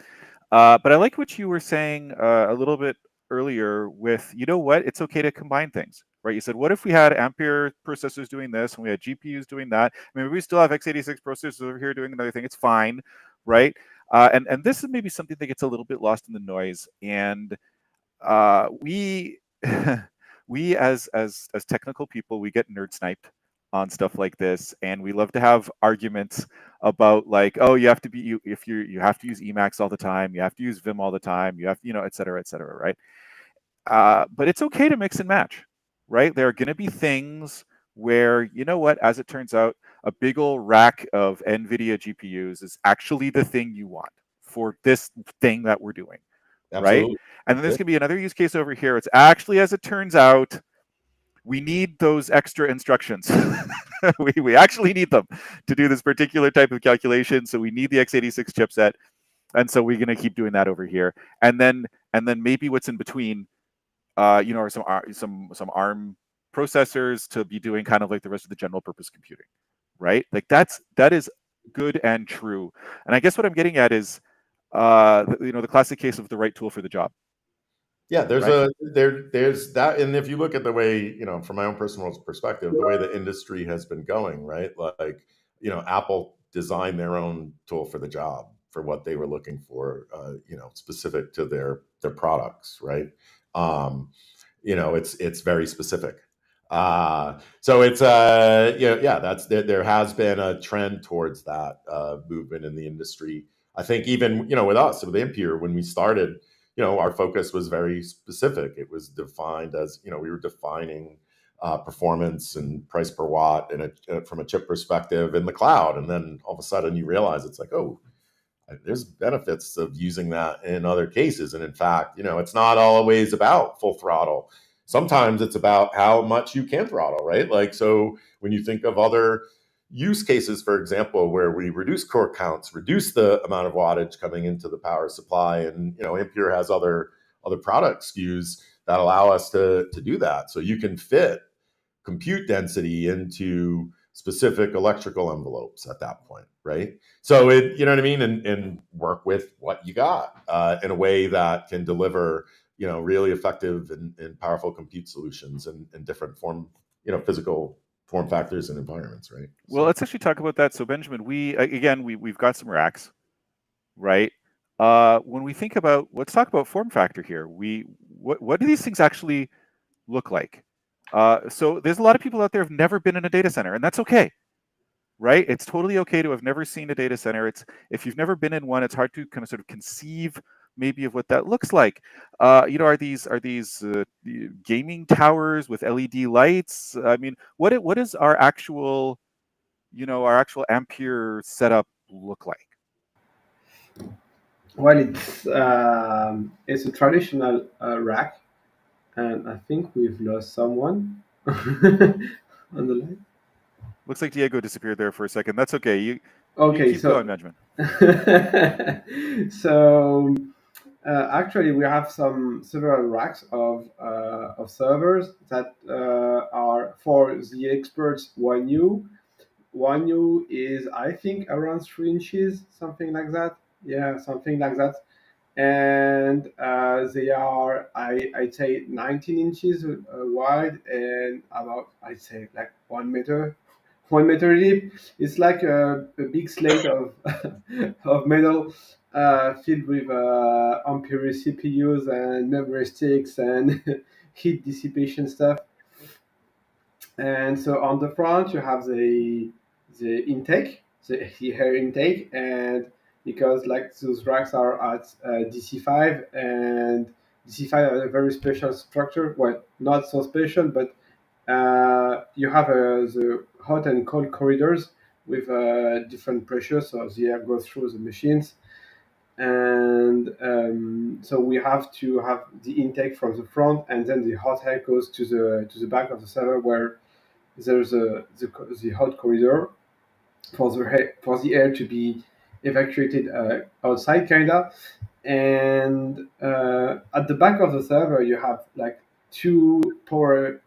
But I like what you were saying a little bit earlier with, it's okay to combine things, right? You said, what if we had Ampere processors doing this and we had GPUs doing that? I mean, we still have x86 processors over here doing another thing. It's fine, right? And this is maybe something that gets a little bit lost in the noise. And we we as technical people, we get nerd sniped on stuff like this, and we love to have arguments about like, oh, you have to use Emacs all the time, you have to use Vim all the time, you have, et cetera, right? But it's okay to mix and match, right? There are going to be things where, as it turns out, a big old rack of NVIDIA GPUs is actually the thing you want for this thing that we're doing. Absolutely. Right? And then there's going to be another use case over here. It's actually, as it turns out, we need those extra instructions. we actually need them to do this particular type of calculation. So we need the x86 chipset. And so we're going to keep doing that over here. And then maybe what's in between, are some ARM processors to be doing kind of like the rest of the general purpose computing, right? Like that is good and true. And I guess what I'm getting at is, the classic case of the right tool for the job. Yeah, there's that, and if you look at the way, from my own personal perspective, the way the industry has been going, right? Like, Apple designed their own tool for the job for what they were looking for, specific to their products, right? It's very specific. So it's there has been a trend towards that movement in the industry. I think even with us, with Ampere, when we started, our focus was very specific. It was defined as, we were defining performance and price per watt from a chip perspective in the cloud. And then all of a sudden you realize it's like, oh, there's benefits of using that in other cases. And in fact, it's not always about full throttle. Sometimes it's about how much you can throttle, right? Like, so when you think of other use cases, for example, where we reduce core counts, reduce the amount of wattage coming into the power supply, and Ampere has other product SKUs that allow us to do that. So you can fit compute density into specific electrical envelopes at that point, right? So it, you know what I mean, and work with what you got in a way that can deliver, really effective and powerful compute solutions in different form physical form factors and environments, right? Well, let's actually talk about that. So Benjamin, we've got some racks, right? When we think about, let's talk about form factor here. What do these things actually look like? So there's a lot of people out there who've never been in a data center, and that's okay, right? It's totally okay to have never seen a data center. If you've never been in one, it's hard to kind of sort of conceive maybe of what that looks like. Are these gaming towers with LED lights? I mean, what is our actual Ampere setup look like? Well, it's a traditional rack, and I think we've lost someone on the line. Looks like Diego disappeared there for a second. That's okay. You Okay, keep going, Benjamin. So actually, we have several racks of servers that are for the experts. One U is, I think, around 3 inches, something like that. Yeah, something like that. And they are, I'd say, 19 inches wide and about, I'd say, like 1 meter deep. It's like a big slate of of metal filled with Ampere CPUs and memory sticks and heat dissipation stuff. And so on the front you have the intake, the air intake, and because like those racks are at DC5, and DC5 has a very special structure. Well, not so special, but you have the hot and cold corridors with different pressures, so the air goes through the machines. And so we have to have the intake from the front, and then the hot air goes to the back of the server, where there's the hot corridor for the air to be evacuated outside, kinda. And at the back of the server, you have like two power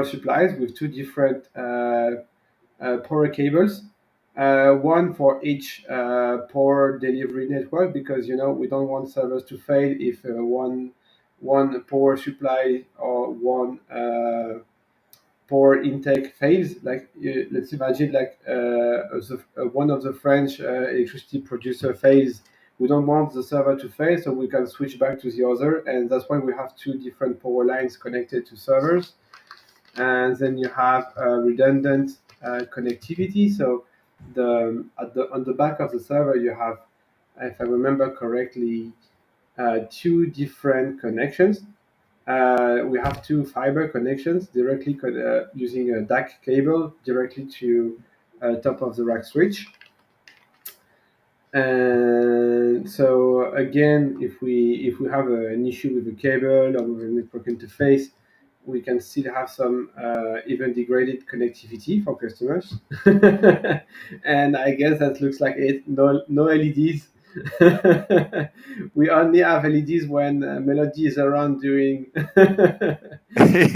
supplies with two different power cables. One for each power delivery network, because we don't want servers to fail if one power supply or one power intake fails. Like let's imagine like one of the French electricity producer fails. We don't want the server to fail, so we can switch back to the other, and that's why we have two different power lines connected to servers. And then you have redundant connectivity. So on the back of the server you have, if I remember correctly, two different connections. We have two fiber connections directly using a DAC cable directly to top of the rack switch. And so again, if we have an issue with a cable or with a network interface, we can still have some even degraded connectivity for customers. And I guess that looks like it. No LEDs. We only have LEDs when Melody is around doing. We're doing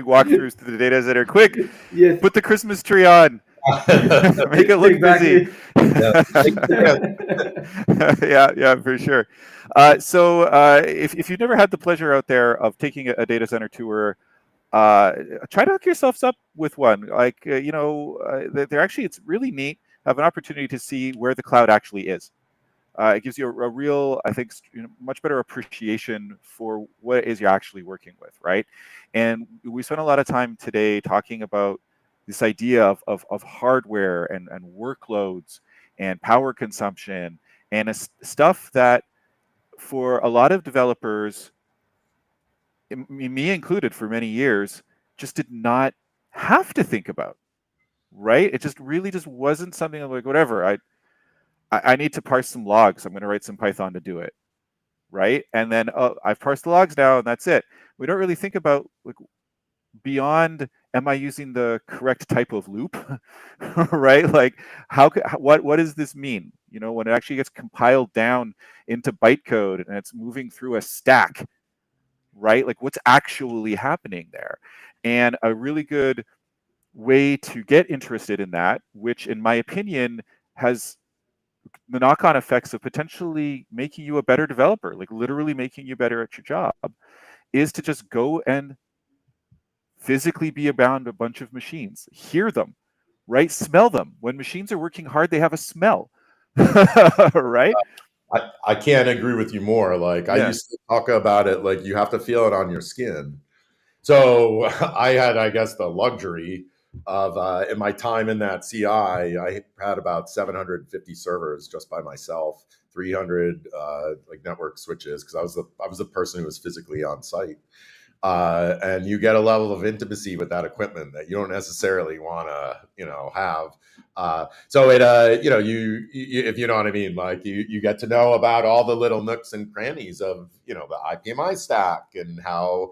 walkthroughs to the data center. Quick, Yes. put the Christmas tree on. Make it look Exactly. busy. Yeah, for sure. So if you've never had the pleasure out there of taking a data center tour, try to hook yourselves up with one. Like they're actually, it's really neat. Have an opportunity to see where the cloud actually is. It gives you a real, I think, much better appreciation for what it is you're actually working with, right? And we spent a lot of time today talking about this idea of hardware and workloads and power consumption and stuff that for a lot of developers, me included for many years, just did not have to think about, right? It just really just wasn't something I'm like, whatever, I need to parse some logs. I'm going to write some Python to do it, right? And then I've parsed the logs now, and that's it. We don't really think about like beyond. Am I using the correct type of loop, right? Like what does this mean? When it actually gets compiled down into bytecode and it's moving through a stack, right? Like what's actually happening there? And a really good way to get interested in that, which in my opinion has the knock-on effects of potentially making you a better developer, like literally making you better at your job, is to just go and physically be around a bunch of machines, hear them, right? Smell them. When machines are working hard, they have a smell, right? I can't agree with you more. Like I Yeah. used to talk about it, like you have to feel it on your skin. So I had, I guess, the luxury of in my time in that CI, I had about 750 servers just by myself, 300 like network switches because I was the person who was physically on site. And you get a level of intimacy with that equipment that you don't necessarily want to, have. So it, you, if you know what I mean, like you get to know about all the little nooks and crannies of, the IPMI stack and how,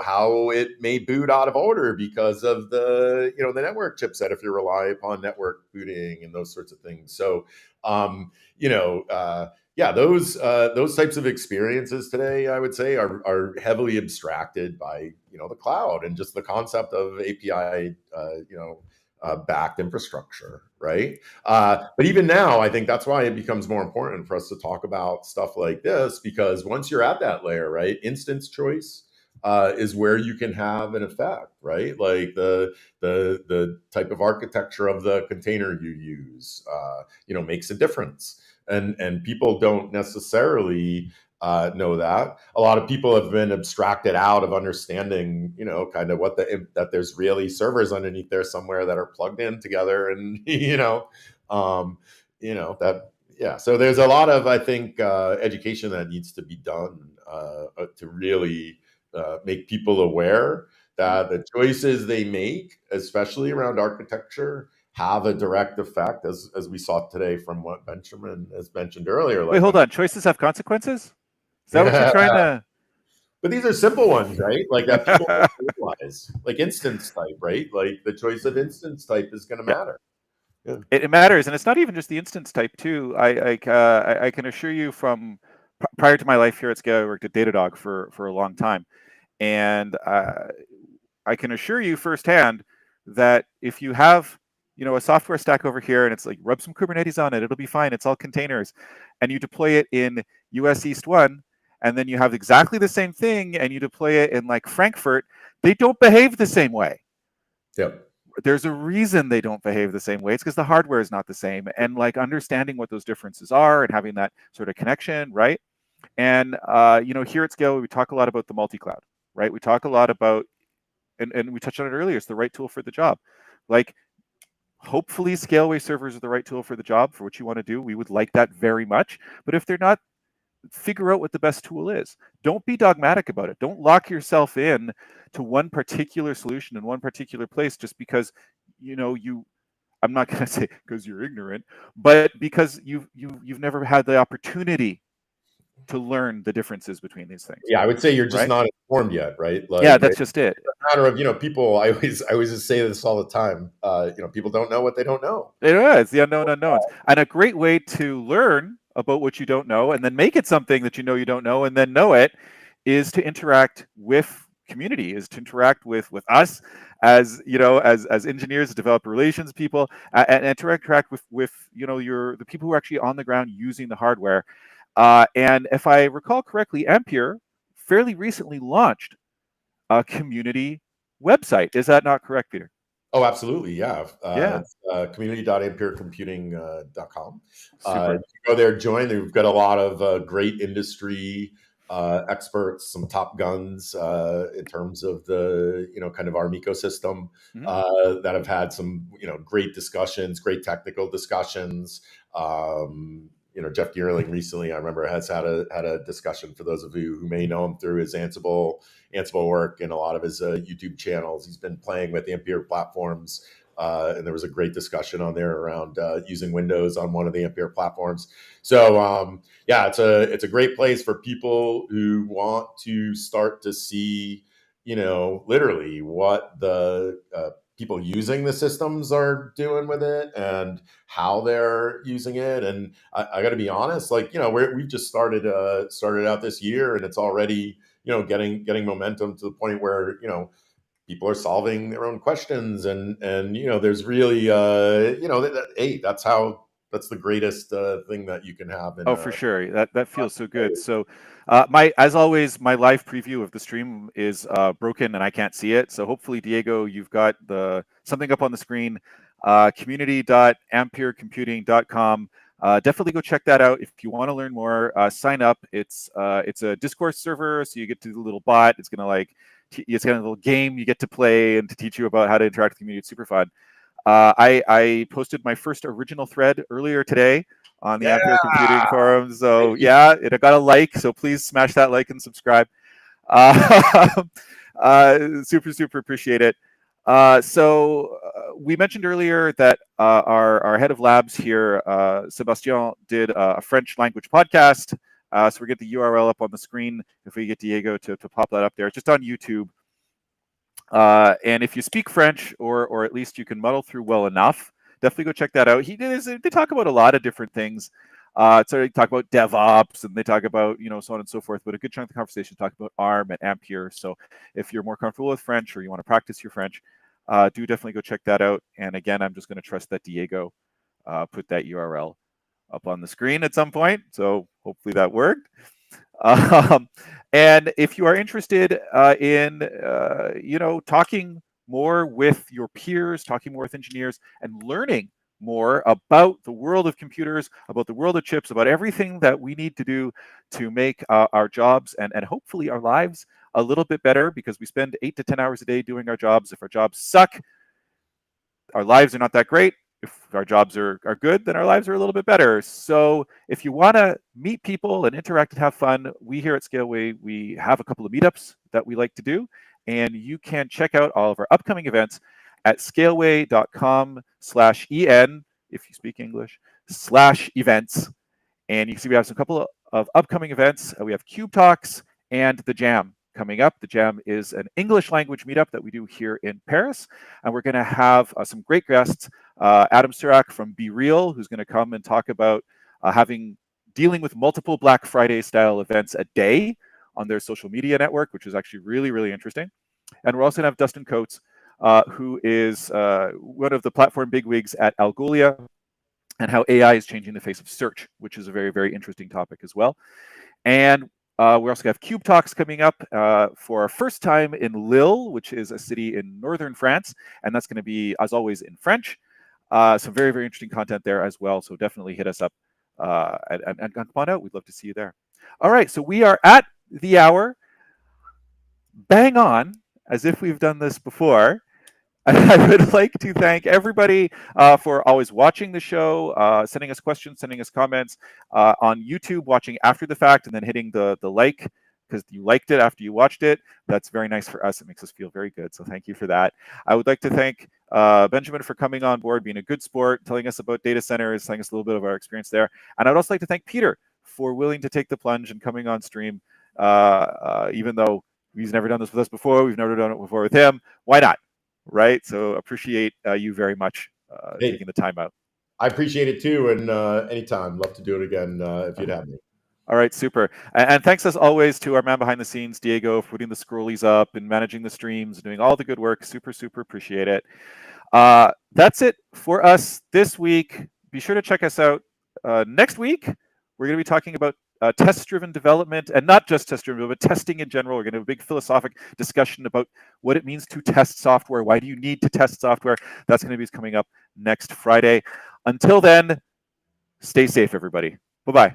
how it may boot out of order because of the network chipset if you rely upon network booting and those sorts of things. So, yeah, those types of experiences today, I would say, are heavily abstracted by the cloud and just the concept of API, backed infrastructure, right? But even now, I think that's why it becomes more important for us to talk about stuff like this because once you're at that layer, right, instance choice is where you can have an effect, right? Like the type of architecture of the container you use, makes a difference. And people don't necessarily know that. A lot of people have been abstracted out of understanding, kind of that there's really servers underneath there somewhere that are plugged in together, and that yeah. So there's a lot of I think education that needs to be done to really make people aware that the choices they make, especially around architecture, have a direct effect, as we saw today from what Benjamin has mentioned earlier. Wait, Like hold on. Choices have consequences? Is that what you're trying to? but these are simple ones, right? Like that people don't realize, like instance type, right? Like the choice of instance type is going to Yeah. matter. Yeah. It matters, and it's not even just the instance type too. I can assure you from prior to my life here at Scale, I worked at Datadog for a long time, and I can assure you firsthand that if you have a software stack over here and it's like rub some Kubernetes on it, it'll be fine. It's all containers, and you deploy it in US East 1, and then you have exactly the same thing, and you deploy it in like Frankfurt, they don't behave the same way. Yep. There's a reason they don't behave the same way. It's because the hardware is not the same, and like understanding what those differences are and having that sort of connection, right? And here at Scale, we talk a lot about the multi-cloud, right? We talk a lot about, and we touched on it earlier, it's the right tool for the job. Like, hopefully Scaleway servers are the right tool for the job for what you want to do. We would like that very much. But if they're not, figure out what the best tool is. Don't be dogmatic about it. Don't lock yourself in to one particular solution in one particular place just because I'm not going to say because you're ignorant, but because you've never had the opportunity to learn the differences between these things. Yeah, I would say you're just right? not informed yet, right? Like, Yeah, that's just it. It's a matter of people. I always just say this all the time. People don't know what they don't know. It is the unknown unknowns, and a great way to learn about what you don't know and then make it something that you don't know and then know it is to interact with community, is to interact with us as as engineers, developer relations people, and to interact with the people who are actually on the ground using the hardware. And if I recall correctly, Ampere fairly recently launched a community website. Is that not correct, Peter? Oh, absolutely. Yeah. Yeah. It's community.amperecomputing.com. Super. You go there, join. We've got a lot of great industry experts, some top guns in terms of the, kind of ARM ecosystem that have had some, great discussions, great technical discussions. Jeff Geerling recently, I remember, has had a discussion, for those of you who may know him through his Ansible work and a lot of his YouTube channels. He's been playing with Ampere platforms, and there was a great discussion on there around using Windows on one of the Ampere platforms. So yeah, it's a great place for people who want to start to see, literally what the people using the systems are doing with it and how they're using it. And I got to be honest, like, we've just started out this year, and it's already, getting momentum to the point where, people are solving their own questions, and there's really, hey, that's how that's the greatest thing that you can have. Oh, for sure. That feels so good. So, as always, my live preview of the stream is broken and I can't see it. So hopefully, Diego, you've got something up on the screen. Community.amperecomputing.com. Definitely go check that out if you want to learn more. Sign up. It's a discourse server, so you get to do the little bot. It's gonna it's got a little game you get to play and to teach you about how to interact with the community. It's super fun. I posted my first original thread earlier today on the Ampere Computing forum. So yeah, it got a like. So please smash that like and subscribe. Super appreciate it. We mentioned earlier that our head of labs here, Sebastien, did a French language podcast. So we get the URL up on the screen if we get Diego to pop that up there. It's just on YouTube. And if you speak French, or at least you can muddle through well enough, definitely go check that out. They talk about a lot of different things. So they talk about DevOps and they talk about, so on and so forth. But a good chunk of the conversation talk about ARM and Ampere. So if you're more comfortable with French or you want to practice your French, do definitely go check that out. And again, I'm just going to trust that Diego put that URL up on the screen at some point. So hopefully that worked. And if you are interested in, talking more with your peers, talking more with engineers, and learning more about the world of computers, about the world of chips, about everything that we need to do to make our jobs and hopefully our lives a little bit better, because we spend 8 to 10 hours a day doing our jobs. If our jobs suck, our lives are not that great. If our jobs are good, then our lives are a little bit better. So if you want to meet people and interact and have fun, we here at Scaleway, we have a couple of meetups that we like to do. And you can check out all of our upcoming events at scaleway.com/en, if you speak English, /events. And you can see we have some couple of upcoming events. We have Cube Talks and the Jam coming up. The Jam is an English language meetup that we do here in Paris. And we're going to have some great guests. Adam Surak from Be Real, who's going to come and talk about dealing with multiple Black Friday style events a day on their social media network, which is actually really interesting. And we're also going to have Dustin Coates, who is one of the platform bigwigs at Algolia, and how AI is changing the face of search, which is a very interesting topic as well. And we also have Cube Talks coming up for our first time in Lille, which is a city in northern France. And that's going to be, as always, in French. Some very interesting content there as well. So definitely hit us up and come on out. We'd love to see you there. All right, so we are at the hour. Bang on, as if we've done this before. I would like to thank everybody for always watching the show, sending us questions, sending us comments on YouTube, watching after the fact, and then hitting the like because you liked it after you watched it. That's very nice for us. It makes us feel very good. So thank you for that. I would like to thank Benjamin for coming on board, being a good sport, telling us about data centers, telling us a little bit of our experience there. And I'd also like to thank Peter for willing to take the plunge and coming on stream, even though he's never done this with us before. We've never done it before with him. Why not? Right? So appreciate you very much taking the time out. I appreciate it too. And anytime, love to do it again if you'd have me. All right, super. And thanks as always to our man behind the scenes, Diego, for putting the scrollies up and managing the streams, doing all the good work. Super appreciate it. That's it for us this week. Be sure to check us out next week. We're going to be talking about test-driven development, and not just test-driven, but testing in general. We're going to have a big philosophic discussion about what it means to test software. Why do you need to test software? That's going to be coming up next Friday. Until then, stay safe, everybody. Bye-bye.